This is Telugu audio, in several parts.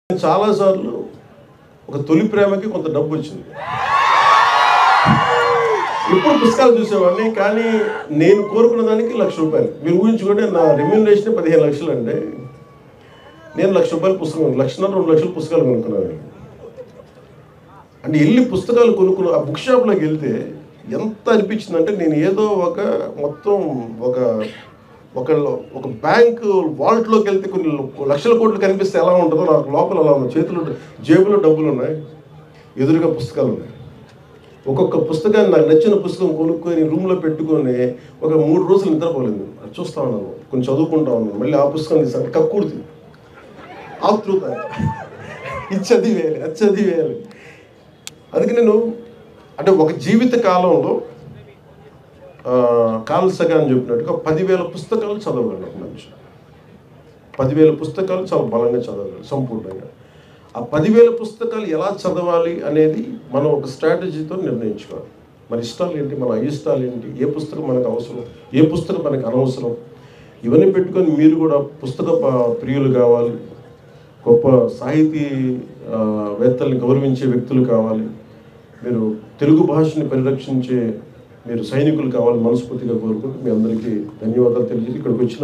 చాలాసార్లు ఒక తొలి ప్రేమకి కొంత డబ్బు వచ్చింది. ఇప్పుడు పుస్తకాలు చూసేవాడిని, కానీ నేను కోరుకున్న దానికి ₹1,00,000. మీరు ఊహించుకుంటే నా రెమ్యూనరేషన్ 15 లక్షలు అంటే నేను ₹1,00,000 పుస్తకం, 1,00,000 2 లక్షల పుస్తకాలు కొనుక్కున్నాను. అంటే వెళ్ళి పుస్తకాలు కొనుక్కున్న ఆ బుక్ షాప్లోకి వెళ్తే ఎంత అనిపించిందంటే నేను ఏదో ఒక మొత్తం ఒక బ్యాంకు వాల్ట్లోకి వెళ్తే కొన్ని లక్షల కోట్లు కనిపిస్తే ఎలా ఉంటుందో నాకు లోపల అలా ఉంది. చేతులు జేబులో డబ్బులు ఉన్నాయి, ఎదురుగా పుస్తకాలు ఉన్నాయి. ఒక్కొక్క పుస్తకాన్ని నాకు నచ్చిన పుస్తకం కొనుక్కొని రూమ్లో పెట్టుకొని ఒక 3 రోజులు నిద్రపోలేదు. అది చూస్తూ ఉన్నాను, కొంచెం చదువుకుంటా ఉన్నాను, మళ్ళీ ఆ పుస్తకం తీసాను, కక్కుర్తి ఆతృత, ఇది చదివేయాలి. అందుకే నేను అంటే ఒక జీవిత కాలంలో కార్ల్ సగాన్ చెప్పినట్టుగా 10,000 పుస్తకాలు చదవగలను. మనిషి 10,000 పుస్తకాలు చాలా బలంగా చదవగలరు సంపూర్ణంగా. ఆ 10,000 పుస్తకాలు ఎలా చదవాలి అనేది మనం ఒక స్ట్రాటజీతో నిర్ణయించుకోవాలి. మన ఇష్టాలు ఏంటి, మన అయిష్టాలు ఏంటి, ఏ పుస్తకం మనకు అవసరం, ఏ పుస్తకం మనకు అనవసరం, ఇవన్నీ పెట్టుకొని మీరు కూడా పుస్తక ప్రియులు కావాలి, గొప్ప సాహితీవేత్తల్ని గౌరవించే వ్యక్తులు కావాలి, మీరు తెలుగు భాషని పరిరక్షించే మీరు సైనికులు కావాలి మనస్ఫూర్తిగా కోరుకుంటూ మీ అందరికీ ధన్యవాదాలు తెలియజేసి ఇక్కడికి వచ్చిన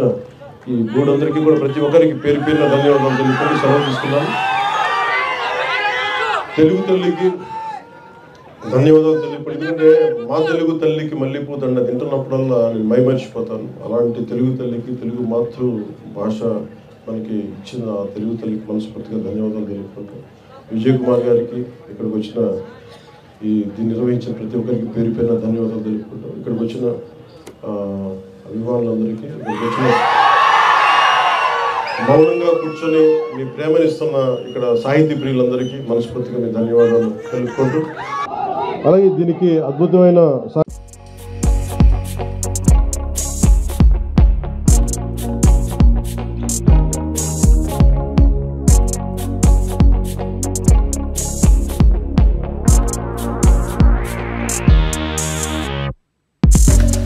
ఈ గూడందరికీ కూడా ప్రతి ఒక్కరికి పేరు పేరున ధన్యవాదాలు తెలుపుకుంటూ సెలవు తీసుకున్నాను. తెలుగు తల్లికి ధన్యవాదాలు తెలుపుకుంటూ, ఎందుకంటే మా తెలుగు తల్లికి మల్లెపూదండ తింటున్నప్పుడల్లా నేను మైమర్చిపోతాను. అలాంటి తెలుగు తల్లికి, తెలుగు మాతృ భాష మనకి ఇచ్చిన తెలుగు తల్లికి మనస్ఫూర్తిగా ధన్యవాదాలు తెలుపుకుంటూ, విజయ్ కుమార్ గారికి ఇక్కడికి వచ్చిన దీన్ని నిర్వహించిన ప్రతి ఒక్కరికి పేరు పేరున ధన్యవాదాలు తెలుపుకుంటాం. ఇక్కడికి వచ్చిన అభిమానులందరికీ, ఇక్కడికి వచ్చిన మౌనంగా కూర్చొని మీ ప్రేమనిస్తున్న ఇక్కడ సాహితీ ప్రియులందరికీ మనస్ఫూర్తిగా మీ ధన్యవాదాలు తెలుపుకుంటూ, అలాగే దీనికి అద్భుతమైన